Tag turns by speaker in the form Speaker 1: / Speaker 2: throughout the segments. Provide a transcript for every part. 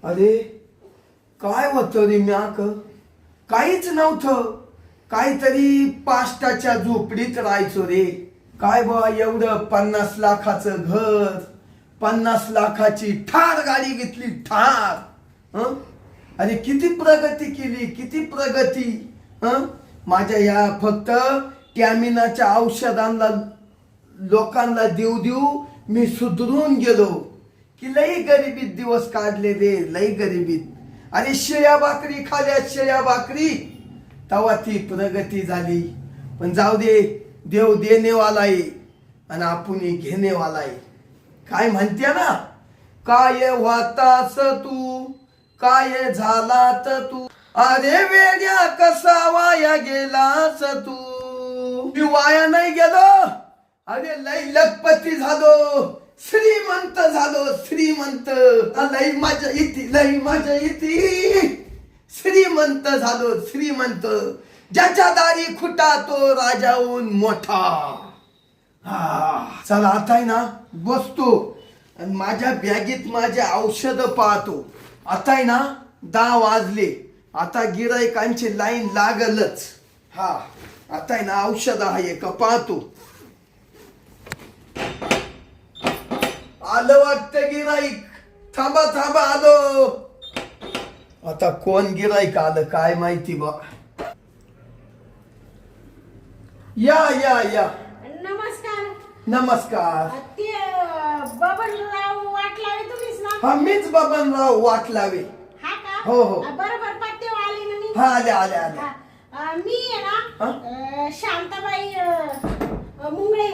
Speaker 1: अरे काय होतं रे म्याक, काहीच नव्हतं. काहीतरी पाष्टाच्या झोपडीत राहायचो रे. काय बा एवढं 50 लाखाचं घर, 50 लाखाची ठार गाडी घेतली, ठार. हं? अरे किती प्रगती केली, किती प्रगती. हं? माझ्या या फक्त टॅमिनाच्या औषधांना लोकांना देऊ देऊ मी सुधरून गेलो. की लई गरिबीत दिवस काढले रे, लई गरिबीत. अरे शेळ्या भाकरी खाल्या, शेळ्या भाकरी, तेव्हा ती प्रगती झाली. पण जाऊ दे, देव देणेवाला आहे आणि आपण घेणेवाला आहे. काय म्हणते ना, काय वातास तू, काय झालात तू, अरे वेड्या कसा वाया गेलास तू. मी वाया नाही गेलो, अरे लई लखपती झालो, श्रीमंत झालो, श्रीमंत. लई मजा येते, लई मजा येते. श्रीमंत झालो, श्रीमंत. ज्याच्या दारी खुटा तो राजाहून मोठा. चला आता आहे ना बसतो आणि माझ्या बॅगेत माझे औषध पाहतो. आता आहे ना 10 वाजले, आता गिरायकांची लाईन लागलच. आता आहे ना औषध आहे का पाहतो. आलं वाटतं गिराईक, थांबा थांबा आलो. आता कोण गिराईक आलं काय माहिती बा. या या या.
Speaker 2: नमस्कार.
Speaker 1: नमस्कार.
Speaker 2: ते बबनराव वाटलावे तुम्हीच ना?
Speaker 1: हा मीच बबनराव वाटलावे.
Speaker 2: हा का?
Speaker 1: हो, हो.
Speaker 2: बरोबर पत्ते आले ना मी.
Speaker 1: हा आले आले आले.
Speaker 2: मी आहे ना शांताबाई मुंगळे.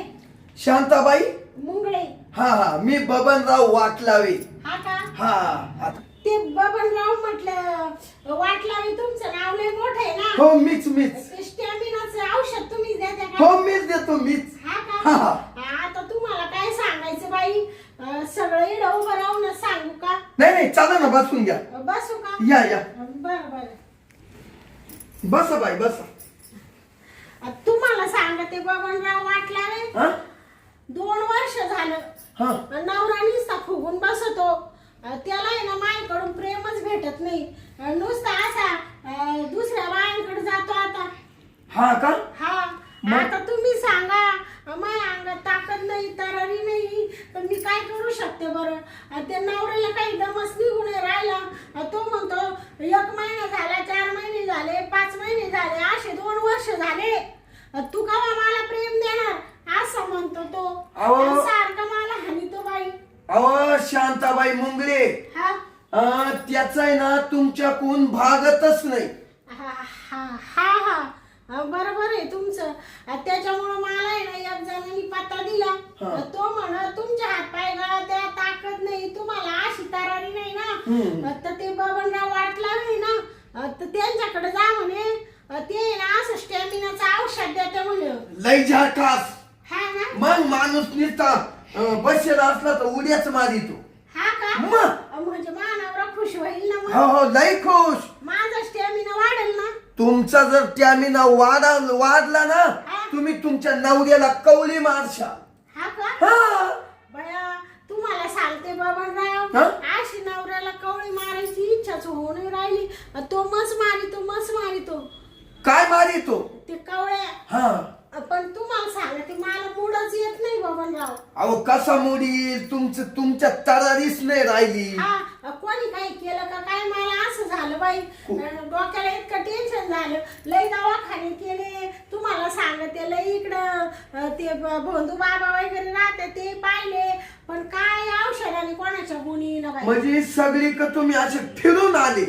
Speaker 1: शांताबाई
Speaker 2: मुंगळे.
Speaker 1: हा मी बबनराव वाटलावे.
Speaker 2: हा का?
Speaker 1: हा
Speaker 2: ते बबनराव म्हटलं वाटलावे, तुमचं नाव लय मोठं आहे ना.
Speaker 1: हो मीच.
Speaker 2: ते स्टॅमिनाचं औषध तुम्हीच देता का?
Speaker 1: हो मीच देतो, मीच.
Speaker 2: हा का? आता तुम्हाला काय सांगायचं बाई, सगळं इडं उभं राहून सांगू का?
Speaker 1: नाही चला ना बसून घ्या.
Speaker 2: बसू का?
Speaker 1: या.
Speaker 2: बरं.
Speaker 1: बस बाई बस.
Speaker 2: तुम्हाला सांगते बबनराव वाटलावे, 2 वर्ष झालं नवरा नुसता फुगून बसतो. त्याला आहे ना माझ्याकडून प्रेमच भेटत नाही. नुसता असा दुसऱ्या बायांकडे जातो आता.
Speaker 1: हा का?
Speaker 2: हा. आता तुम्ही सांगा, माझ्या अंगात ताकद नाही, तरारी नाही, पण मी काय करू शकते बरं. त्या नवऱ्याला काही दमच निघून राहिला. तो म्हणतो 1 महिना झाला, 4 महिने झाले, 5 महिने झाले, असे 2 वर्ष झाले, तू केव्हा मला प्रेम देणार असं म्हणतो तो. सारखं मला हानितो बाई.
Speaker 1: अहो शांताबाई मुंगळे, त्याचा आहे ना तुमच्याकडून भागतच नाही.
Speaker 2: हा बरोबर आहे तुमचं. त्याच्यामुळं मला आहे ना एक जणांनी पत्ता दिला. तो म्हणत तुमच्या हातपाय गळा त्या ताकद नाही, तुम्हाला अशी तरारी नाही ना, तर ते बबनराव वाटलावे ना, तर त्यांच्याकडे जा म्हणे. ते ना असं स्टॅमिनाचं औषध देते म्हणे.
Speaker 1: लय झाकास.
Speaker 2: हा ना?
Speaker 1: मग माणूस निसता बसेल असला तर उड्याच मारितो.
Speaker 2: हा का?
Speaker 1: मग
Speaker 2: म्हणजे मानवरा खुश होईल ना.
Speaker 1: हो लय खुश.
Speaker 2: माझा स्टॅमिना वाढेल ना.
Speaker 1: तुमचा जर स्टॅमिना वाढला ना, तुम्ही तुमच्या नवऱ्याला कवली मारशाल.
Speaker 2: हा का? बया तुम्हाला सांगते बबनराव, अशी नवऱ्याला कवळी मारायची इच्छाच होऊ नाही राहिली. तो मस मारितो.
Speaker 1: काय मारितो?
Speaker 2: ते कवळ्या. पण तुम्हाला सांगते मला मूडच येत नाही बबनराव.
Speaker 1: अहो कसा मूड येईल, तुमच्या तरारीच नाही राहिली.
Speaker 2: कोणी काही केलं का काय, मला असं झालं बाई. डोक्याला इतकं टेन्शन झालं, लय दवाखाने केले. तुम्हाला सांगते लय इकडं ते भोंदू बाबा वगैरे राहते ते पाहिले, पण काय औषधाने कोणाच्या गुणी ना बाई.
Speaker 1: म्हणजे सगळी का तुम्ही असे फिरून आले?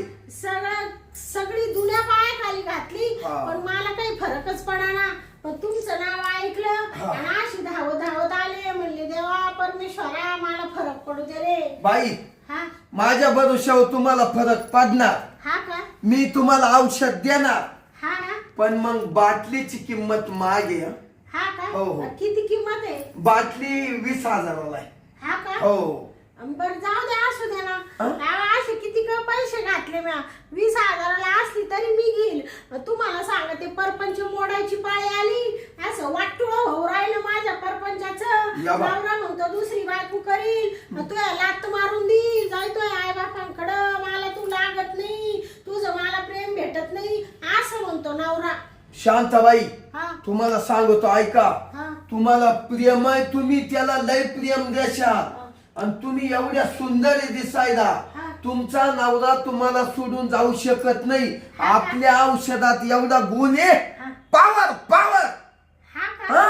Speaker 2: सगळी दुनिया पायाखाली घातली, पण मला काही फरकच पडाना. पण तुमचं नाव ऐकलं आणि अशी धावत आले. म्हणले देवा परमेश्वरा मला फरक पडू दे रे
Speaker 1: बाई. माझ्या भरोशावर तुम्हाला फरक पडणार.
Speaker 2: हा का?
Speaker 1: मी तुम्हाला औषध देणार.
Speaker 2: हा ना?
Speaker 1: पण मग बाटलीची किंमत मागे.
Speaker 2: हा का?
Speaker 1: हो.
Speaker 2: किती किंमत आहे?
Speaker 1: बाटली 20,000 आहे.
Speaker 2: हा का?
Speaker 1: हो.
Speaker 2: बर जाऊ दे, असू दे ना. असे किती का पैसे घातले म्या. 20,000ला असली तरी मी घेईल. तुम्हाला सांगते परपंच मोडायची पाळी आली. असं वाटुळ होऊ राहिलं माझ्या परपंचाचं. नवरा म्हणतो दुसरी बायको करील तुझ्या लात मारून देईल जाय तुझ्या आई बापांकडं मला तू लागत नाही तुझं मला प्रेम भेटत नाही असं म्हणतो नवरा.
Speaker 1: शांताबाई
Speaker 2: हा
Speaker 1: तुम्हाला सांगतो ऐका,
Speaker 2: हा
Speaker 1: तुम्हाला प्रेम आहे, तुम्ही त्याला लय प्रेम द्याशाल आणि तुम्ही एवढ्या सुंदर आहे दिसायला,
Speaker 2: हा.
Speaker 1: तुमचा नवरा तुम्हाला सोडून जाऊ शकत नाही. आपल्या औषधात एवढा गुण आहे,
Speaker 2: हा.
Speaker 1: Power power.
Speaker 2: हा का?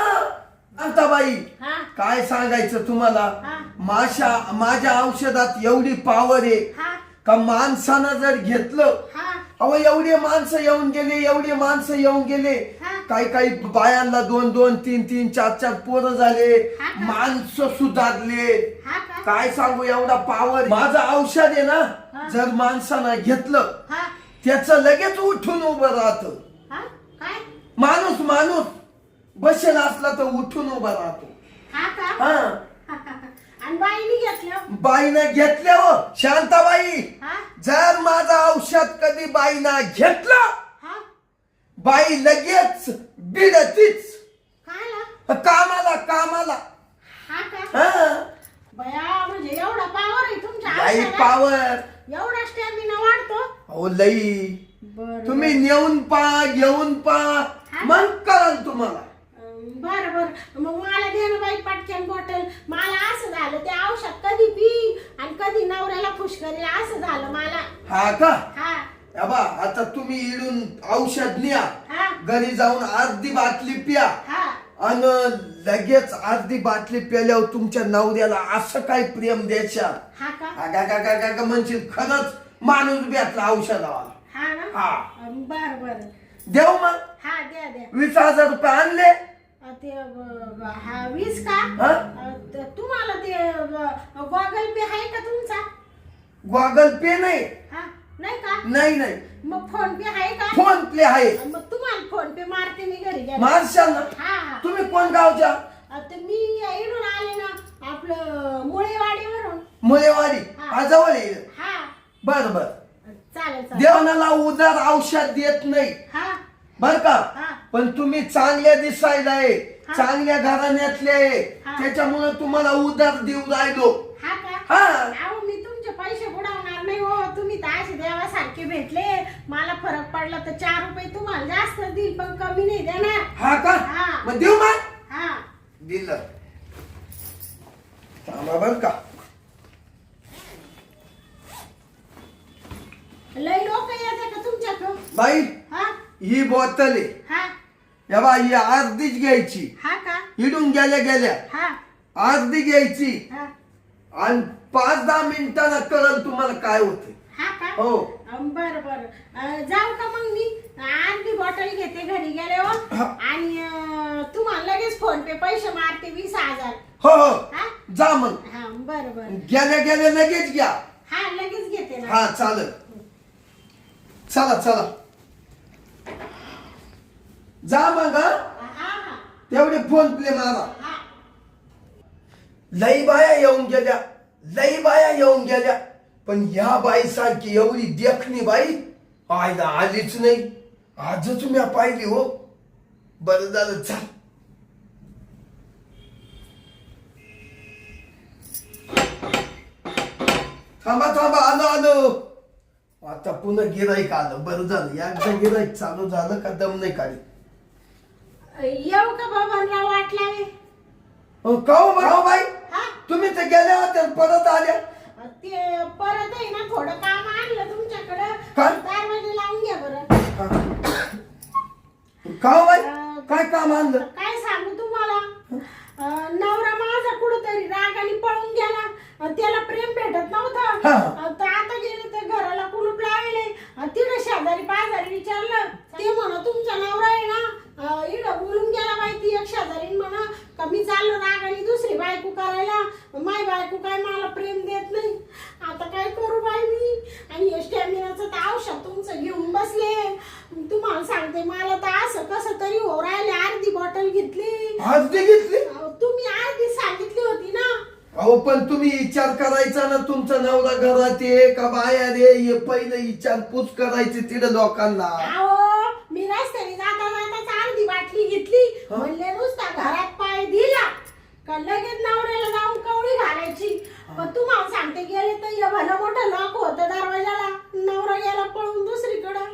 Speaker 1: शांताबाई
Speaker 2: हा
Speaker 1: काय सांगायचं तुम्हाला,
Speaker 2: हा.
Speaker 1: माझ्या औषधात एवढी पावर आहे
Speaker 2: हा
Speaker 1: का माणसानं जर घेतलं,
Speaker 2: हा
Speaker 1: अहो एवढे माणसं येऊन गेले, एवढे माणसं येऊन गेले,
Speaker 2: हा.
Speaker 1: काही बायांना 2-2, 3-3, 4-4 पोरं झाले,
Speaker 2: हा का?
Speaker 1: माणसं सुधारले.
Speaker 2: हा का?
Speaker 1: काय सांगू एवढा पावर. माझं औषध आहे ना,
Speaker 2: हा.
Speaker 1: जर माणसानं घेतलं
Speaker 2: हा
Speaker 1: त्याचं लगेच उठून उभं राहतं.
Speaker 2: हा काय?
Speaker 1: माणूस बसेल असला तर उठून उभा राहतो.
Speaker 2: हा का?
Speaker 1: हा
Speaker 2: आणि बाईनी घेतलं?
Speaker 1: बाईनं घेतल्यावर शांताबाई,
Speaker 2: हा
Speaker 1: जर माझं औषध कधी बाईनं घेतलं,
Speaker 2: हा
Speaker 1: बाई लगेच बिडतीच
Speaker 2: काला?
Speaker 1: कामाला.
Speaker 2: हा का?
Speaker 1: हा
Speaker 2: बया म्हणजे एवढा पावर आहे तुमच्या
Speaker 1: बाई
Speaker 2: औषधात?
Speaker 1: पावर.
Speaker 2: एवढा स्टॅमिना वाढतो?
Speaker 1: अहो लई.
Speaker 2: बरं
Speaker 1: तुम्ही नेऊन पा घेऊन पा मग कराल तुम्हाला.
Speaker 2: बर मग मला दे ना बाई पटकन बॉटल. मला असं झालं ते औषध कधी पी आणि कधी नवऱ्याला खुश करेल असं झालं मला.
Speaker 1: हा का?
Speaker 2: हा
Speaker 1: बा आता तुम्ही इडून औषध न्या,
Speaker 2: हा
Speaker 1: घरी जाऊन अर्धी बाटली प्या
Speaker 2: हा
Speaker 1: आणि लगेच अर्धी बाटली प्याल्यावर तुमच्या नवऱ्याला असं काय प्रेम द्यायच्या,
Speaker 2: हा का?
Speaker 1: म्हणशील खरंच माणूस भेटला औषधावाला.
Speaker 2: हा ना?
Speaker 1: हा.
Speaker 2: बर
Speaker 1: देऊ मग.
Speaker 2: हा द्या
Speaker 1: 20,000 रुपये आणले.
Speaker 2: ते हा 20 का?
Speaker 1: हा?
Speaker 2: तुम्हाला ते गॉगल पे आहे का तुमचा?
Speaker 1: गॉगल पे नाही.
Speaker 2: हा नाही का?
Speaker 1: नाही
Speaker 2: मग फोन पे आहे का?
Speaker 1: फोन पे आहे.
Speaker 2: मग तुम्हाला फोन पे मारते मी घरी गेले.
Speaker 1: मारशाल ना.
Speaker 2: हा
Speaker 1: तुम्ही कोण गावच्या?
Speaker 2: आता मी इकडून आले ना आपलं मुळेवाडीवरून.
Speaker 1: मुळेवाडी.
Speaker 2: हा.
Speaker 1: जवळ येईल.
Speaker 2: हा
Speaker 1: बर
Speaker 2: चालेल
Speaker 1: देवानाला उदार औषध देत नाही
Speaker 2: हा
Speaker 1: बर का,
Speaker 2: हा.
Speaker 1: पण तुम्ही चांगल्या दिसायला आहे,
Speaker 2: हा.
Speaker 1: चांगल्या घराण्यातले आहे,
Speaker 2: हा.
Speaker 1: त्याच्यामुळे तुम्हाला उदार देऊ राहिलो.
Speaker 2: हा का?
Speaker 1: हा.
Speaker 2: अहो मी तुमचे पैसे बुडवणार नाही हो. तुम्ही तर असे देवासारखे भेटले, मला फरक पडला तर 4 रुपये तुम्हाला जास्त देईल पण कमी नाही देणार.
Speaker 1: हा का?
Speaker 2: हा.
Speaker 1: मग देऊ मग.
Speaker 2: हा
Speaker 1: दिलं. थांबा बर का.
Speaker 2: लय लोक येते का तुमच्याकडं?
Speaker 1: बाई
Speaker 2: हा
Speaker 1: ही बॉटल आहे,
Speaker 2: हा
Speaker 1: या बा ही अर्धीच घ्यायची.
Speaker 2: हा का?
Speaker 1: इडून गेल्या
Speaker 2: हा
Speaker 1: अर्धी घ्यायची
Speaker 2: हा
Speaker 1: आणि 5-10 मिनिटांना कळल तुम्हाला काय होते.
Speaker 2: हा का?
Speaker 1: हो.
Speaker 2: बर जाऊ का मग मी अर्धी बॉटल घेते घरी गेल्यावर
Speaker 1: हा.
Speaker 2: आणि तुम्हाला लगेच फोन पे पैसे मारते 20,000.
Speaker 1: हो
Speaker 2: हा
Speaker 1: जा मग.
Speaker 2: हा बर
Speaker 1: गेल्या लगेच घ्या.
Speaker 2: हा लगेच घेते ना.
Speaker 1: हा चालेल. चला जा मग. हा
Speaker 2: हा
Speaker 1: तेवढे फोन पे मारा.
Speaker 2: हा
Speaker 1: लई बाया येऊन गेल्या पण ह्या बाई सारखी एवढी देखणी बाई आयला आलीच नाही. आजच मी पाहिली हो. बरं झालं. चाल थांबा आलो. आता पुन्हा गिराईक आलं. बरं झालं एकदा गिराईक चालू झालं का दम नाही काढी.
Speaker 2: येऊ का बाबांना वाट लावे?
Speaker 1: भाऊ बाई
Speaker 2: हा
Speaker 1: तुम्ही तर गेल्या होत्या परत आल्या.
Speaker 2: ते परत आहे ना थोडं काम आणलं तुमच्याकडं.
Speaker 1: काय?
Speaker 2: दरवाजा लावून घ्या बरं.
Speaker 1: बाई काय काम आणलं?
Speaker 2: काय सांगू तुम्हाला, नवरा माझा कुठंतरी रागाने पळून गेला. त्याला प्रेम भेटत नव्हतं. तर आता गेले तर घराला कुलूप लावले. तिकडे शेजारी पाजारी विचारलं, ते म्हणा तुमचा नवरा आहे ना इकडं बोलून गेला बाई. ती एक शेजारी म्हणा का मी चाललो रागाने दुसरी बायको करायला. माय बायको काय मला प्रेम देत नाही. आता काय करू बाई मी. आणि स्टॅमिनाचं तर औषध तुमचं घेऊन बसले. तुम्हाला सांगते मला तर असं कसं तरी हो राहिले. अर्धी बॉटल घेतली.
Speaker 1: अर्धी घेतली?
Speaker 2: तुम्ही अर्धी सांगितली होती ना.
Speaker 1: अहो पण तुम्ही विचार करायचा ना, तुमचा नवरा घरात आहे का बाहेर आहे हे पहिले विचारपूस करायची तिथे लोकांना.
Speaker 2: अहो मी रस्त्याने जाता अर्धी बाटली घेतली. म्हणले नुसता घरात पाय दिला का लगेच नवऱ्याला जाऊन कवळी घालायची. पण तुम्हाला सांगते गेले तर हे भलं मोठं लॉक होतं दरवाजाला, नवरा गेला पळून दुसरीकडं.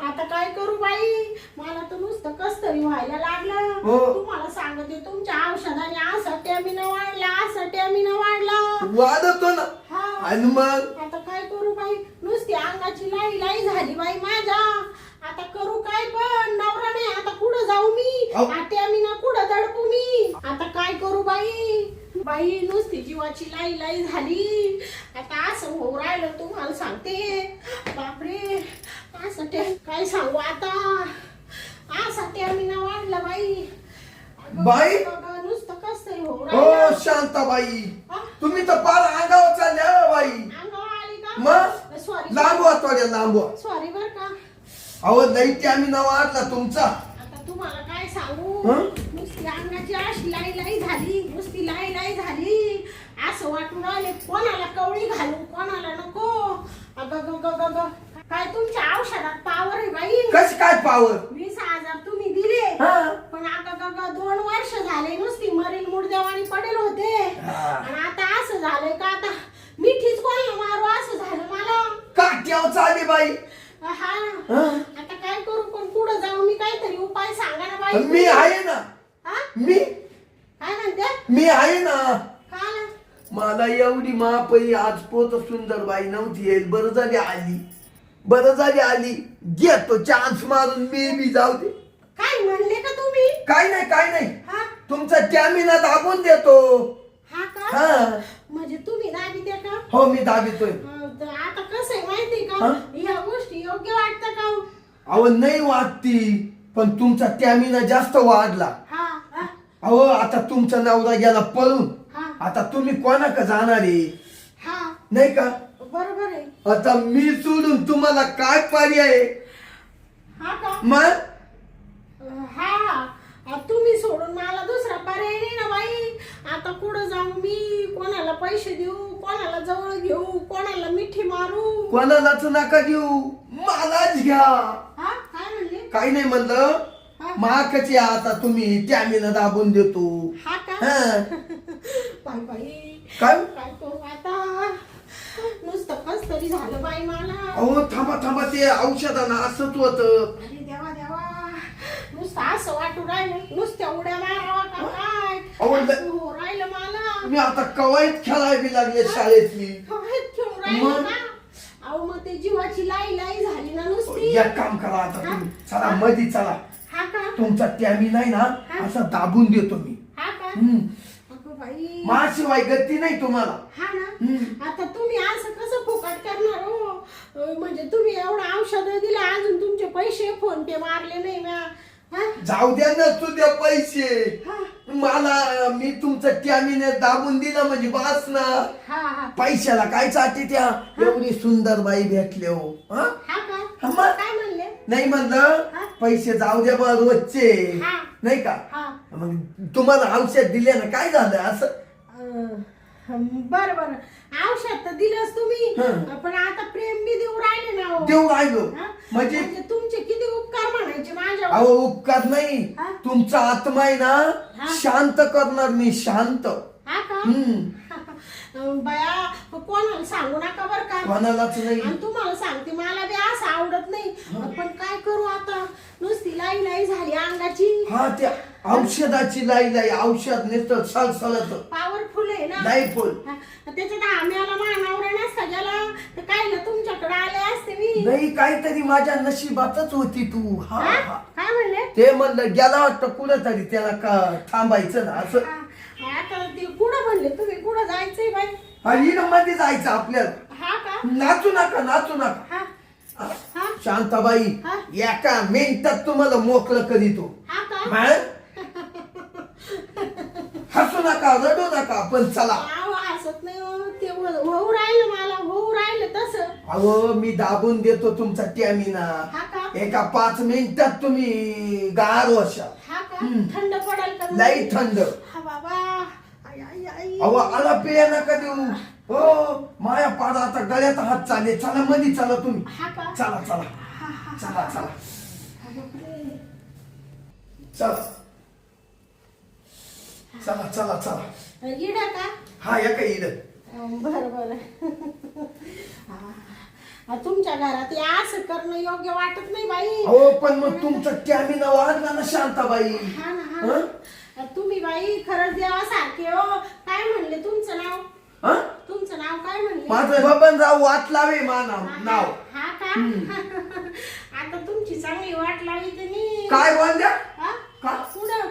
Speaker 2: आता काय करू बाई, मला तर नुसतं कस तरी व्हायला लागलं.
Speaker 1: हो.
Speaker 2: तुम्हाला सांगते तुमच्या औषधाने असं टॅमिना वाढला, असं टॅमिना वाढला.
Speaker 1: वाढतो ना.
Speaker 2: हा.
Speaker 1: आणि मग
Speaker 2: आता काय करू बाई, नुसती अंगाची लाई लाई झाली बाई माझ्या. आता करू काय, पण नवरा नाही, आता कुठं जाऊ मी,
Speaker 1: अहो.
Speaker 2: आता मी ना कुठं दडपू मी. आता काय करू बाई, बाई नुसती जीवाची लाई लाई झाली. आता असं होऊ राहिलं तुम्हाला सांगते. बापरे, असं काय सांगू आता, असा टॅमिना वाढला बाई. अगं,
Speaker 1: बाई?
Speaker 2: अगं, नुसतं कस तरी होऊ
Speaker 1: हो
Speaker 2: राहिलं.
Speaker 1: शांताबाई,
Speaker 2: हा?
Speaker 1: तुम्ही तर फार अंगावर चालल्या हो बाई.
Speaker 2: अंगावर आली का?
Speaker 1: मग
Speaker 2: सॉरी
Speaker 1: लांबवा थोड्या लांबवा.
Speaker 2: सॉरी बर का.
Speaker 1: अहो लई टॅमिना वाढला तुमचा.
Speaker 2: आता तुम्हाला काय सांगू,
Speaker 1: हं?
Speaker 2: नुसती अंगाची अशी लाई लाई झाली, नुसती लाई लाई झाली. असं वाटून राहिले कोणाला कवळी घालू, कोणाला नको. अगं, काय तुमच्या औषधात पावर आहे बाई.
Speaker 1: कशी काय पावर?
Speaker 2: 20,000 तुम्ही दिले,
Speaker 1: हा.
Speaker 2: पण अगं 2 वर्ष झाले नुसती मरील मुडदेवानी पडेल होते.
Speaker 1: हा.
Speaker 2: आणि आता असं झालंय का, आता मिठीच कोणाला मारू असं झालं मला.
Speaker 1: काट्यावर चाली बाई.
Speaker 2: हा,
Speaker 1: हं?
Speaker 2: आता काय करू, पण पुढे जाऊ मी, काहीतरी उपाय सांगा ना बाई.
Speaker 1: मी आहे ना.
Speaker 2: हा?
Speaker 1: मी
Speaker 2: काय म्हणते?
Speaker 1: मी आहे ना.
Speaker 2: का ना?
Speaker 1: मला एवढी मापई आज पोत सुंदर बाई नव्हती येईल. बरं झाली आली, बरं झाली आली. घेतो चान्स मारून मी जाऊ दे.
Speaker 2: काय म्हणले का तुम्ही?
Speaker 1: काय नाही काय नाही,
Speaker 2: हा?
Speaker 1: तुमचा टॅमिना दाबून देतो.
Speaker 2: हा का?
Speaker 1: हा.
Speaker 2: म्हणजे तुम्ही दाबी द्या का?
Speaker 1: हो मी दाबितोय.
Speaker 2: तर आता कसं आहे माहिती का,
Speaker 1: हा?
Speaker 2: या गोष्टी योग्य वाटतं का?
Speaker 1: अहो नाही वाटती, पण तुमचा टॅमिना जास्त वाढला.
Speaker 2: हा, हा,
Speaker 1: अहो आता तुमचा नवरा गेला पळून,
Speaker 2: हा,
Speaker 1: आता तुम्ही कोणाकडे जाणार आहे?
Speaker 2: हा,
Speaker 1: नाही का?
Speaker 2: बरोबर आहे.
Speaker 1: आता मी सोडून तुम्हाला काय पर्याय आहे?
Speaker 2: हा का?
Speaker 1: मग
Speaker 2: हा, तुम्ही सोडून मला दुसरा पर्याय नाही ना बाई. आता कुठं जाऊ मी, कोणाला पैसे देऊ, कोणाला जवळ घेऊ, कोणाला मिठी मारू.
Speaker 1: कोणालाच नका देऊ, मलाच घ्या.
Speaker 2: हा, काय म्हणले?
Speaker 1: काही नाही म्हणलं,
Speaker 2: हा?
Speaker 1: माकची आता तुम्ही टॅमिना दाबून देतो.
Speaker 2: हा का?
Speaker 1: हा.
Speaker 2: बाई बाई,
Speaker 1: काय?
Speaker 2: काय करू आता, नुसतं कस तरी झालं बाई मला.
Speaker 1: अहो थांबा थांबा, ते औषधानं असंच होत.
Speaker 2: अरे देवा देवा, नुसतं असं वाटू राहिलं, नुसत्या उड्या मारावा का काय,
Speaker 1: अहो,
Speaker 2: असं हो राहिलं मला.
Speaker 1: मी आता कवायत खेळायला बी लागले शाळेतली.
Speaker 2: कवायत खेळू राहिलं
Speaker 1: मग?
Speaker 2: का? अहो मग ते जीवाची लाई लाई झाली ना नुसती.
Speaker 1: एक काम करा आता तुम्ही, चला मधी चला.
Speaker 2: हा का?
Speaker 1: तुमचा टॅमिना आहे ना, असा दाबून देतो मी.
Speaker 2: हा का?
Speaker 1: हम्म.
Speaker 2: अगं बाई,
Speaker 1: माझ्याशिवाय गती नाही तुम्हाला.
Speaker 2: हा ना.
Speaker 1: हम्म.
Speaker 2: आता तुम्ही असं कसं फुकट करणार हो? म्हणजे तुम्ही एवढं औषध दिलं, अजून तुमचे पैसे फोन पे मारले नाही म्या. हा?
Speaker 1: जाऊ द्या नसतो द्या पैसे.
Speaker 2: हा,
Speaker 1: मला मी तुमचं टॅमिना दाबून दिलं म्हणजे बास ना.
Speaker 2: हा, हा.
Speaker 1: पैशाला काय चाटी त्या, एवढी सुंदर बाई भेटले हो. हा?
Speaker 2: हा का?
Speaker 1: हा मग?
Speaker 2: काय म्हणले?
Speaker 1: नाही म्हणलं,
Speaker 2: हा?
Speaker 1: पैसे जाऊ द्या बा रोजचे.
Speaker 2: हा.
Speaker 1: नाही का?
Speaker 2: हा.
Speaker 1: मग तुम्हाला औषध दिले ना, काय झालं असं?
Speaker 2: बर बर, औषध तर दिलंच तुम्ही,
Speaker 1: हं.
Speaker 2: पण आता प्रेम बी देऊ राहिले ना हो.
Speaker 1: देऊ राहिलो
Speaker 2: हा?
Speaker 1: म्हणजे
Speaker 2: म्हणजे तुमचे किती उपकार म्हणायचे माझ्यावर.
Speaker 1: अहो उपकार नाही,
Speaker 2: हा?
Speaker 1: तुमचा आत्मा आहे ना,
Speaker 2: हा?
Speaker 1: शांत करणार मी, शांत.
Speaker 2: हा का?
Speaker 1: हम्म.
Speaker 2: बया, कोणाला सांगू नका बर का.
Speaker 1: कोणालाच नाही.
Speaker 2: आणि तुम्हाला सांगते, मला बी असं आवडत नाही, पण काय करू आता, नुसती लाई लाई झाली अंगाची.
Speaker 1: हा, त्या औषधाची लाई औषध नुसतं सळसळत
Speaker 2: पॉवरफुल आहे ना.
Speaker 1: नाही फुल.
Speaker 2: हा, त्याच्यात आम्हाला मानावर नसता गेला तर काय ना तुमच्याकडे आले असते मी.
Speaker 1: नाही, काहीतरी माझ्या नशिबातच होती तू. हा
Speaker 2: हा?
Speaker 1: हा.
Speaker 2: काय म्हणले?
Speaker 1: ते म्हणलं गेला वाटतं कुठं तरी, त्याला का थांबायचं ना असं.
Speaker 2: हा, आता ते कुठं म्हणले तुम्ही, कुठं जायचंय बाई?
Speaker 1: आणि मध्ये जायचं आपल्याला.
Speaker 2: हा का?
Speaker 1: नाचू नका, नाचू नका.
Speaker 2: हा, हा,
Speaker 1: शांताबाई,
Speaker 2: हा?
Speaker 1: एका मिनिटात तुम्हाला मोकळं करीतो.
Speaker 2: हा का?
Speaker 1: मग? हसू नका, रडू नका, पण चला.
Speaker 2: अहो, हसत नाही हो, ते होऊ राहिलं मला, होऊ राहिलं तसं.
Speaker 1: अहो मी दाबून देतो तुमचा टॅमिना.
Speaker 2: हा का?
Speaker 1: एका 5 मिनिटात तुम्ही गार वशा.
Speaker 2: हा का?
Speaker 1: हम्म.
Speaker 2: थंड पडेल का?
Speaker 1: लई थंड.
Speaker 2: हा बाबा, आई आई आई.
Speaker 1: अहो आला पिया नका देऊ. हो माया पाडा, आता गळ्यात हात चालले. चला मध्ये चला तुम्ही.
Speaker 2: हा का?
Speaker 1: चला चला
Speaker 2: हा, हा,
Speaker 1: चला चला
Speaker 2: हा, बापरे.
Speaker 1: चला. चला चला चला.
Speaker 2: इड का?
Speaker 1: हा या काय इड.
Speaker 2: बरं बरं. तुमच्या घरात हे असं करणं योग्य वाटत नाही बाई.
Speaker 1: हो पण मग तुमचं टॅमिना वाढला ना शांताबाई.
Speaker 2: हा ना हा. तुम्ही बाई खरंच देवासारखे हो. काय म्हणले तुमचं नाव?
Speaker 1: हा?
Speaker 2: तुमचं नाव काय म्हणले?
Speaker 1: माझं बबनराव वाटलावे नाव.
Speaker 2: हा का? आता तुमची चांगली वाट लावी त्यांनी.
Speaker 1: काय बोलल्या?
Speaker 2: हा?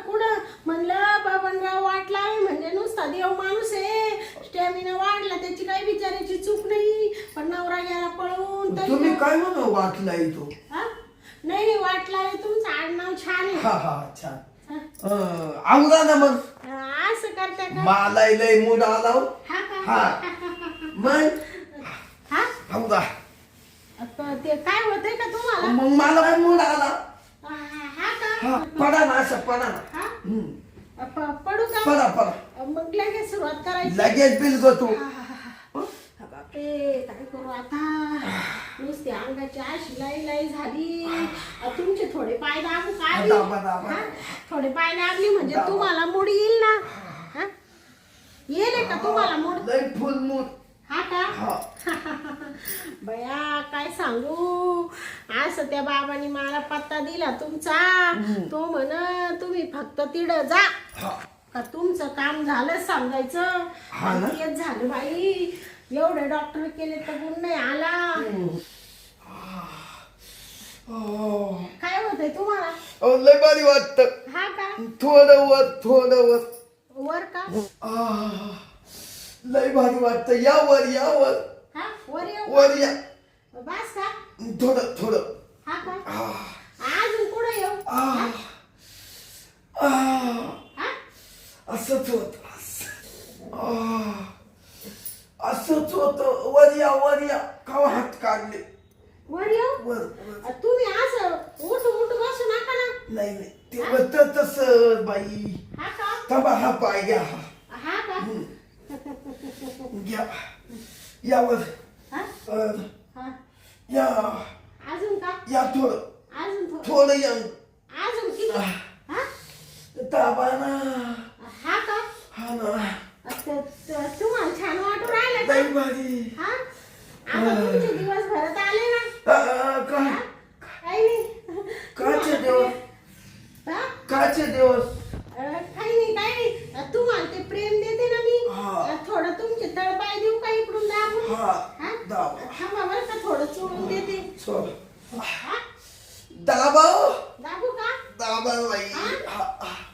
Speaker 2: कुठं म्हणलं बबनराव वाट लावे म्हणजे नुसता देव माणूस आहे. स्टॅमिना वाढला त्याची काही बिचाराची चूक नाही. पण नवरा गेला पळून तरी
Speaker 1: तुम्ही काय म्हणू वाटलाय तो?
Speaker 2: हा? नाही वाट लावे तुमचं आडनाव छान आहे.
Speaker 1: हा हा छान. आवडा ना मग.
Speaker 2: असं करता का?
Speaker 1: मला लय मूड आला हो.
Speaker 2: हा का?
Speaker 1: हा मग
Speaker 2: हा?
Speaker 1: आवडा.
Speaker 2: ते काय होतंय का तुम्हाला?
Speaker 1: मग मला काय मूड आला.
Speaker 2: हा का?
Speaker 1: हा पडा ना असं पडा ना.
Speaker 2: हा? पडू का?
Speaker 1: पडा पडा.
Speaker 2: मग लगेच सुरुवात करायची.
Speaker 1: लगेच बिल गो तू.
Speaker 2: बापरे काय करू आता? नुसती अंगाची अशी लाई झाली. तुमचे थोडे पाय दाबू काय?
Speaker 1: दाबा दाबा.
Speaker 2: थोडे पाय दाबली म्हणजे तुम्हाला मूड येईल ना. हा? येईल का तुम्हाला मूड?
Speaker 1: लय फुल मूड.
Speaker 2: हा का?
Speaker 1: हा.
Speaker 2: बया काय सांगू. असं त्या बाबांनी मला पत्ता दिला तुमचा. तो म्हण तुम्ही फक्त तिकडं जा. का तुमचं काम झालं समजायचं.
Speaker 1: हा ना?
Speaker 2: तेच झालं बाई. एवढे डॉक्टर केले तर गुण नाही आला. काय होतंय तुम्हाला?
Speaker 1: लय भारी वाटत.
Speaker 2: हा का?
Speaker 1: थोडं वर.
Speaker 2: वर का?
Speaker 1: लय भारी वाटत. यावर
Speaker 2: हा वर येऊ
Speaker 1: वर या.
Speaker 2: बस का?
Speaker 1: थोडं.
Speaker 2: हा का? अजून पुढे येऊ? हा?
Speaker 1: असंच होत. असंच होत. वर या काव हात काढले.
Speaker 2: वर येऊ?
Speaker 1: वर.
Speaker 2: तुम्ही असं उठ बसू नका ना.
Speaker 1: नाही ते होत तस बाई.
Speaker 2: हा का?
Speaker 1: थांबा हा पाय घ्या.
Speaker 2: हा का?
Speaker 1: घ्या यावर.
Speaker 2: हा? हा.
Speaker 1: या
Speaker 2: अजून का?
Speaker 1: या थोडं
Speaker 2: अजून
Speaker 1: या.
Speaker 2: अजून किती? हा?
Speaker 1: दाबा ना.
Speaker 2: हा का?
Speaker 1: हा ना.
Speaker 2: तुम्हाला छान वाटू राहिलं का?
Speaker 1: लय भारी.
Speaker 2: हा? आता तुमचे दिवस भरत आले ना.
Speaker 1: काय
Speaker 2: काही नाही.
Speaker 1: काचे दिवस.
Speaker 2: हा?
Speaker 1: काचे दिवस.
Speaker 2: काही नाही. तुम्हाला ते प्रेम देते ना मी.
Speaker 1: हा.
Speaker 2: थोडं तुमचे तळपाय देऊ का इकडून दाबून?
Speaker 1: हा
Speaker 2: हा?
Speaker 1: दाबा.
Speaker 2: थांबा बरं का थोडं चोळून देते.
Speaker 1: सोड.
Speaker 2: हा?
Speaker 1: दाबा.
Speaker 2: दाबू का?
Speaker 1: दाबा बाई.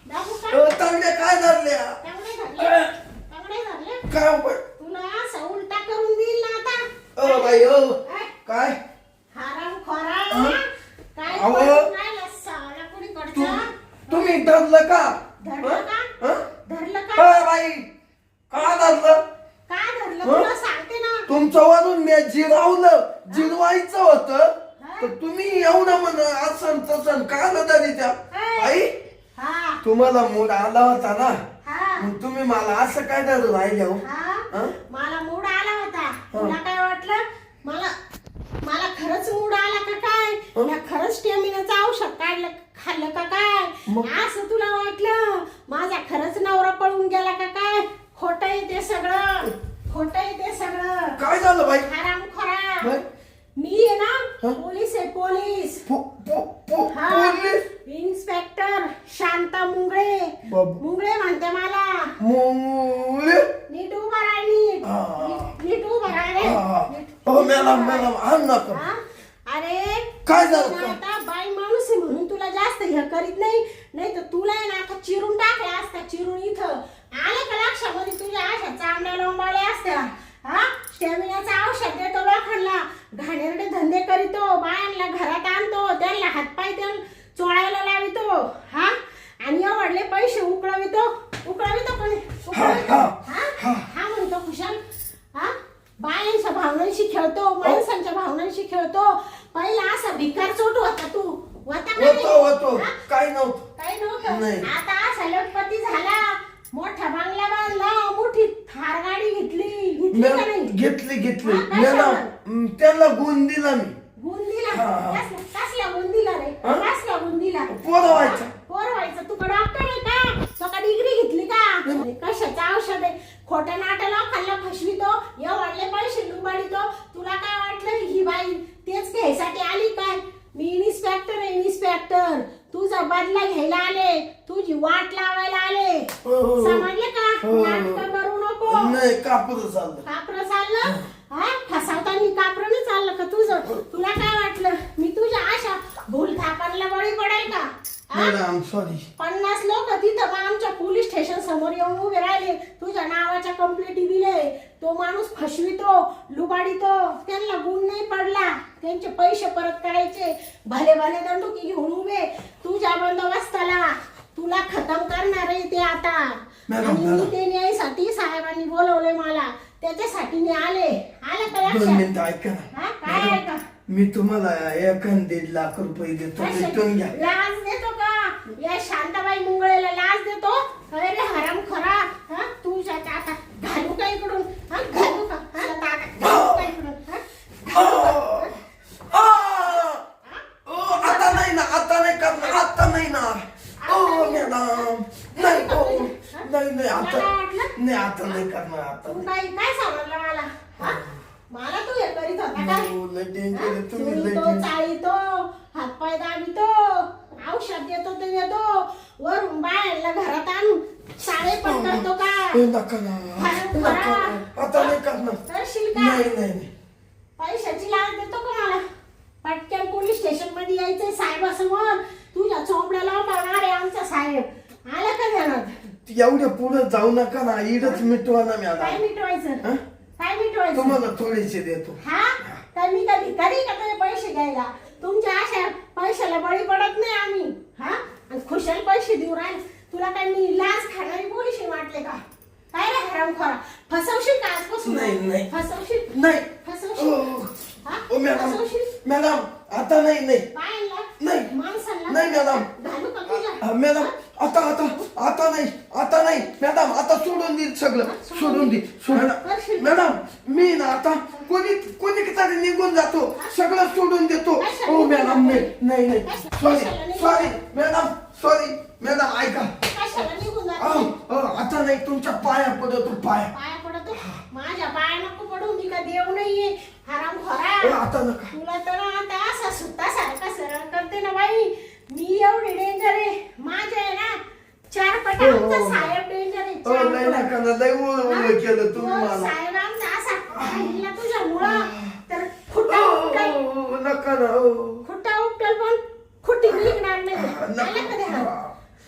Speaker 2: दाबू का?
Speaker 1: तांगड्या काय धरल्या.
Speaker 2: तांगडे धरले?
Speaker 1: काय पण
Speaker 2: तुला असा उलटा करून देईल ना आता.
Speaker 1: बाई काय
Speaker 2: हराम खोरा. काय
Speaker 1: अहो.
Speaker 2: करून राहिला साला कुणीकडचा?
Speaker 1: तुम्ही धरलं का.
Speaker 2: धरलं का?
Speaker 1: हं?
Speaker 2: धरलं का?
Speaker 1: बाई का धरलं.
Speaker 2: काय धरलं तुला सांगते ना.
Speaker 1: तुमचं वरून मी जिरवायचं होतं तर तुम्ही एवढं म्हण असं तसं का तरी त्या आई.
Speaker 2: हा
Speaker 1: तुम्हाला मूड आला होता ना.
Speaker 2: हा
Speaker 1: मग तुम्ही मला असं काय धरून राहिले हो.
Speaker 2: हा. मला मूड आला होता. तुला काय वाटलं? मला खरंच मूड आला का काय? या खरंच स्टॅमिनाचं औषध खाल्लं का काय? असं तुला वाटलं? माझा खरंच नवरा पळून गेला का काय? खोटं आहे ते सगळं.
Speaker 1: काय झालं बाई.
Speaker 2: हरामखोरा. मी आहे ना पोलीस आहे. पोलीस. हा.
Speaker 1: पोलीस.
Speaker 2: इन्स्पेक्टर शांता मुंगळे. मुंगळे म्हणते मला.
Speaker 1: मुले.
Speaker 2: नीट उभा राहा. नीट उभा राहा.
Speaker 1: मॅडम आण नका.
Speaker 2: हा? अरे
Speaker 1: काय झालं?
Speaker 2: तुला आता बाई माणूस आहे म्हणून तुला जास्त हे करीत नाही तर तुला आहे ना आता चिरून टाकला असता. चिरून इथं आलं का लक्षामध्ये तुझ्या अशा चांगल्या लोंबाळ्या असत्या. हा स्टॅमिनाचं औषध देतो लोकांना. घाणेरडे धंदे करीतो. बायांना घरात आणतो. त्यांना हातपाय चोळायला लावितो. हा आणि एवढले पैसे उकळवितो कोणी. हा म्हणतो खुशाल. हा बायांच्या भावनांशी खेळतो. माणसांच्या भावनांशी खेळतो. पहिला असा भिकार चोट होता तू.
Speaker 1: होतो काय नव्हतं.
Speaker 2: काही नव्हतं.
Speaker 1: नाही.
Speaker 2: आता असा लटपती झाला. मोठा बंगला बांधला. मोठी थार गाडी घेतली का नाही?
Speaker 1: घेतली.
Speaker 2: हा, कशावर?
Speaker 1: त्यांना गुण दिला मी.
Speaker 2: गुण दिला?
Speaker 1: हा.
Speaker 2: कसला गुण दिला रे? कसला गुण दिला?
Speaker 1: पोरवायचा.
Speaker 2: पोरवायचा. तू का डॉक्टर आहे का? तो का डिग्री घेतली का? अरे कशाचं औषध आहे? खोटं नाटं लोकांना फसवितो, एवढले पैसे लुबाडितो. तुला काय वाटलं ही बाई तेच घ्यायसाठी आली काय? मी इन्स्पेक्टर आहे, इन्स्पेक्टर. तुझा बदला घ्यायला आले, तुझी वाट लावायला आले. समजले का? नाटकं करू नको.
Speaker 1: नाही कापड चाललं.
Speaker 2: कापरं चाललं? हा फसावताना कापरं नाही चाललं का तुझं? तुला काय वाटलं मी तुझ्या आशा भूल थापांना बळी पडेल का?
Speaker 1: Madam sorry.
Speaker 2: 50 लोक तिथं मग आमच्या पोलीस स्टेशन समोर येऊन उभे राहिले, तुझ्या नावाच्या कंप्लेंटी दिले. तो माणूस फसवितो, लुबाडितो, त्यांना गुण नाही पडला, त्यांचे पैसे परत करायचे, भले भले दंडुकी घेऊन उभे तुझ्या बंदोबस्ताला. तुला खतम करणार आहे ते आता. आणि मी ते न्यायसाठी साहेबांनी बोलवले मला, त्याच्यासाठी मी आले. आलं का
Speaker 1: 2
Speaker 2: लक्षात?
Speaker 1: मिनिटं ऐका ना.
Speaker 2: हा काय आहे का?
Speaker 1: मी तुम्हाला 1.5 लाख रुपये देतो, भेटून घ्या.
Speaker 2: लाच देतो का? या शांताबाई मुंगळेला लाच देतो? अरे रे हराम खरा. हा तुझ्या आता घालू का इकडून? हा घालू का? हा घालू का इकडून? हा
Speaker 1: आता नाही ना, आता नाही करणार, आता नाही ना. मॅडम नाही नाही आता नाही, आता नाही करणार. आता
Speaker 2: तू काय सांगितलं मला? हा मला तू हे करीत होता काय? चुळीतो, चाळीतो, हातपाय दाबितो, औषध देतो ते देतो, वरून बाहेरला घरात आणून शाळे पण करतो का?
Speaker 1: नका ना, आता नाही करणार.
Speaker 2: करशील का?
Speaker 1: नाही नाही.
Speaker 2: पैशाची लाच देतो का मला? पटकन पोलीस स्टेशन मध्ये यायचंय साहेबासमोर. तुझ्या चोपड्याला पडणार आहे आमचा साहेब. आला का ध्यानात?
Speaker 1: एवढ्या पुढे जाऊ नका ना, इडच मिटवा ना
Speaker 2: काय
Speaker 1: मॅडम.
Speaker 2: मिटवायचं? काय मिटवायचं?
Speaker 1: तुम्हाला थोडेसे देतो.
Speaker 2: हा तर मी कधी कधी का तुझे पैसे घ्यायला? तुमच्या अशा पैशाला बळी पडत नाही आम्ही. हा आणि खुशाल पैसे देऊ राहील. तुला काय मी लाच खाणारी पोलिशी वाटले का? काय रे हरामखोरा, फसवशील का आजपासून?
Speaker 1: नाही.
Speaker 2: फसवशील?
Speaker 1: नाही.
Speaker 2: फसवशील? हा?
Speaker 1: मॅडम
Speaker 2: फसवशील?
Speaker 1: मॅडम आता नाही.
Speaker 2: बायांना?
Speaker 1: नाही.
Speaker 2: माणसांना?
Speaker 1: नाही मॅडम.
Speaker 2: घालू का तुझ्या?
Speaker 1: मॅडम आता नाही मॅडम, आता सोडून देईल सगळं. सोडून दे मॅडम. मी ना आता कोणी तरी निघून जातो, सगळं सोडून देतो. हो मॅडम नाही सॉरी मॅडम, सॉरी मॅडम. ऐका
Speaker 2: कशाला निघून जातो?
Speaker 1: आता नाही, तुमच्या पाया पडतो.
Speaker 2: पाया पडतो? माझ्या पाया नको पडू, मी का देव नाहीये हरामखोरा.
Speaker 1: आता नका.
Speaker 2: तुला तर आता असा सुद्धा सारखा सरळ करते ना बाई. मी एवढी डेंजर आहे. माझे आहे ना 4 पट आमचा साहेब डेंजर आहे. 4
Speaker 1: नाही
Speaker 2: पट.
Speaker 1: नका ना, लय ओळख केलं तुम्ही
Speaker 2: तो
Speaker 1: मला.
Speaker 2: साहेब आमचा असा राहिला तुझ्यामुळं तर खुट्टा उपटल.
Speaker 1: नका ना.
Speaker 2: खुट्टा उपटल पण खुट्टी निघणार नाही. आलं का ध्यानात?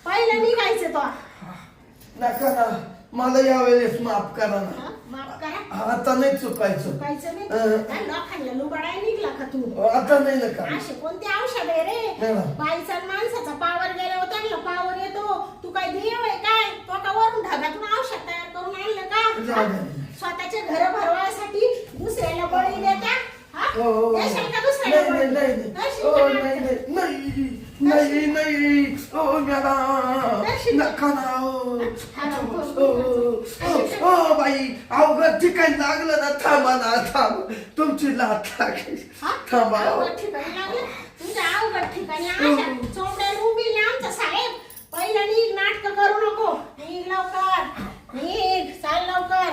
Speaker 2: पहिलं निघायचं तो.
Speaker 1: नका ना, मला यावेळेस माफ करा ना.
Speaker 2: हा, माफ करा.
Speaker 1: आता नाही चुकायचं.
Speaker 2: चुकायचं नाही. काय लोकांना लुबाडायला निघला का तू?
Speaker 1: आता नाही नका.
Speaker 2: असे कोणते औषध आहे रे?
Speaker 1: मॅडम.
Speaker 2: बाईचा आणि माणसाचा पावर गेल्यावर त्यांना पावर येतो. तू काय देव आहे काय? तो का वरून ढगातून औषध तयार करून आणलं का? स्वतःचे घर भरवायसाठी दुसऱ्याला बळी देत्या? हा? देशाल का दुसऱ्याला बळी? देशील का?
Speaker 1: नाही मॅडम, नका ना. बाई अवघड ठिकाणी लागलं ना. थांबा ना, तुमची लाथ लागली. थांबा.
Speaker 2: अवघड ठिकाणी लागलं? तुझ्या अवघड ठिकाणी अशा चोपड्याला उभी ना आमचा साहेब. पहिलं निघ, नाटक करू नको. निघ लवकर, निघ, चाल लवकर.